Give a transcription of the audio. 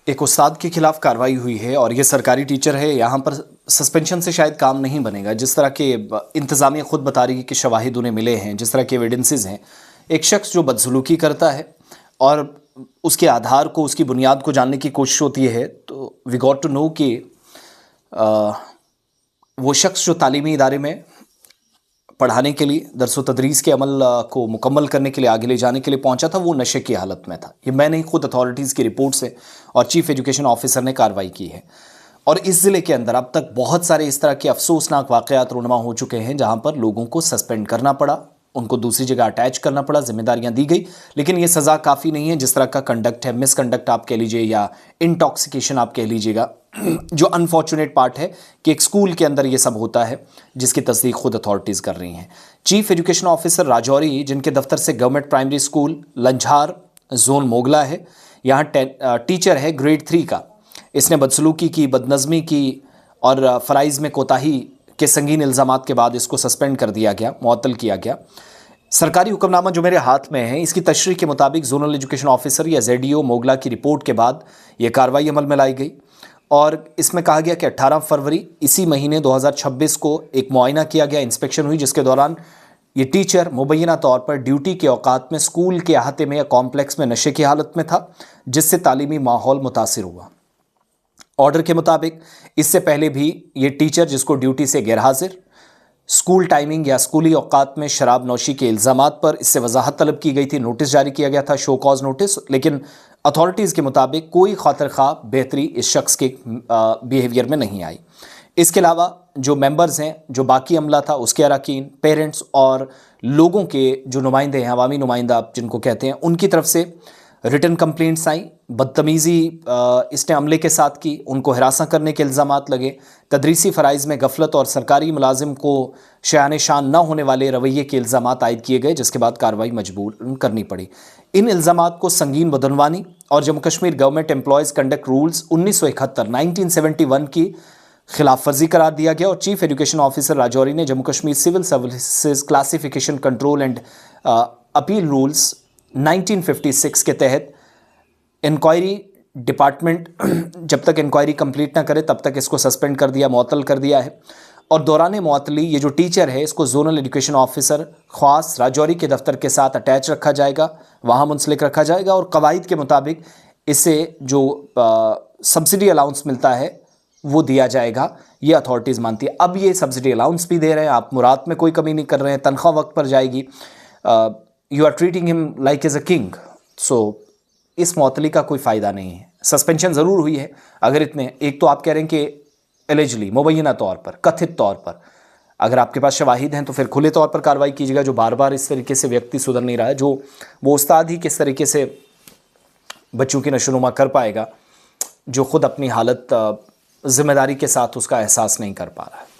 एक उस्ताद के खिलाफ कार्रवाई हुई है और ये सरकारी टीचर है। यहाँ पर सस्पेंशन से शायद काम नहीं बनेगा। जिस तरह के इंतज़ामिया खुद बता रही है कि शवाहिद उन्हें मिले हैं, जिस तरह के एविडेंसेस हैं, एक शख्स जो बदसलूकी करता है और उसके आधार को, उसकी बुनियाद को जानने की कोशिश होती है, तो वी गॉट टू नो कि वो शख्स जो तालीमी इदारे में पढ़ाने के लिए, दरस व तदरीस के अमल को मुकम्मल करने के लिए, आगे ले जाने के लिए पहुंचा था, वो नशे की हालत में था। ये मैं नहीं, खुद अथॉरिटीज़ की रिपोर्ट से और चीफ एजुकेशन ऑफिसर ने कार्रवाई की है। और इस ज़िले के अंदर अब तक बहुत सारे इस तरह के अफसोसनाक वाक़यात रूनुमा हो चुके हैं जहां पर लोगों को सस्पेंड करना पड़ा, उनको दूसरी जगह अटैच करना पड़ा, जिम्मेदारियां दी गई, लेकिन ये सज़ा काफ़ी नहीं है। जिस तरह का कंडक्ट है, मिसकंडक्ट आप कह लीजिए या इंटॉक्सिकेशन आप कह लीजिएगा, जो अनफॉर्चुनेट पार्ट है कि एक स्कूल के अंदर ये सब होता है, जिसकी तस्दीक खुद अथॉरिटीज़ कर रही हैं। चीफ एजुकेशन ऑफिसर राजौरी, जिनके दफ्तर से government primary school लंझार zone Mogla है, यहाँ टीचर है ग्रेड 3 का, इसने बदसलूकी की, बदनज़मी की और फ़राइज़ में कोताही के संगीन इल्ज़ामात के बाद इसको सस्पेंड कर दिया गया, मुअत्तल किया गया। सरकारी हुक्मनामा जो मेरे हाथ में है, इसकी तशरीह के मुताबिक जोनल एजुकेशन ऑफिसर या ZDO मोगला की रिपोर्ट के बाद यह कार्रवाई अमल में लाई गई और इसमें कहा गया कि 18 फरवरी इसी महीने 2026 को एक मुआयना किया गया, इंस्पेक्शन हुई, जिसके दौरान ये टीचर मुबैना तौर पर ड्यूटी के औकात में स्कूल के अहाते में या कॉम्प्लेक्स में नशे की हालत में था, जिससे तालीमी माहौल मुतासिर हुआ। ऑर्डर के मुताबिक इससे पहले भी ये टीचर, जिसको ड्यूटी से गैरहाजिर, स्कूल टाइमिंग या स्कूली औकात में शराब नौशी के इल्ज़ामात पर इससे वजाहत तलब की गई थी, नोटिस जारी किया गया था, शो कॉज नोटिस, लेकिन अथॉरिटीज़ के मुताबिक कोई खातिर ख्वाह बेहतरी इस शख्स के बिहेवियर में नहीं आई। इसके अलावा जो मेंबर्स हैं, जो बाकी अमला था, उसके अरकान, पेरेंट्स और लोगों के जो नुमाइंदे हैं, अवामी नुमाइंदा आप जिनको कहते हैं, उनकी तरफ से रिटन कंप्लेंट्स आई। बदतमीज़ी इसने अमले के साथ की, उनको हिरासा करने के इल्ज़ामात लगे, तदरीसी फ़राइज़ में गफलत और सरकारी मुलाजिम को शान शान न होने वाले रवैये के इल्ज़ामात आयद किए गए, जिसके बाद कार्रवाई मजबूर करनी पड़ी। इन इल्ज़ामात को संगीन बदनवानी और Jammu Kashmir government employees conduct rules 1971 की खिलाफ वर्जी करार दिया गया और चीफ एजुकेशन ऑफिसर राजौरी ने Jammu Kashmir civil services classification control and appeal rules 1956 के तहत इंक्वायरी डिपार्टमेंट जब तक इंक्वायरी कंप्लीट ना करे तब तक इसको सस्पेंड कर दिया, मुअत्तल कर दिया है। और दौरान मुअत्तली ये जो टीचर है, इसको जोनल एजुकेशन ऑफिसर ख़ास राजौरी के दफ्तर के साथ अटैच रखा जाएगा, वहाँ मुंसलिक रखा जाएगा और कवायद के मुताबिक इसे जो सब्सिडी अलाउंस मिलता है वो दिया जाएगा, ये अथॉरिटीज़ मानती है। अब ये सब्सिडी अलाउंस भी दे रहे हैं, आप मुराद में कोई कमी नहीं कर रहे हैं, तनख्वाह वक्त पर जाएगी, you are treating him like as a king. So इस मुअत्तली का कोई फ़ायदा नहीं है। सस्पेंशन ज़रूर हुई है। अगर इतने, एक तो आप कह रहे हैं कि एलिजली, मुबैना तौर पर, कथित तौर पर, अगर आपके पास शवाहिद हैं तो फिर खुले तौर पर कार्रवाई कीजिएगा। जो बार बार इस तरीके से व्यक्ति सुधर नहीं रहा है, जो वो उस्ताद ही किस तरीके से बच्चों की नशोनुमा कर पाएगा जो खुद अपनी हालत जिम्मेदारी के साथ उसका एहसास नहीं कर पा रहा है।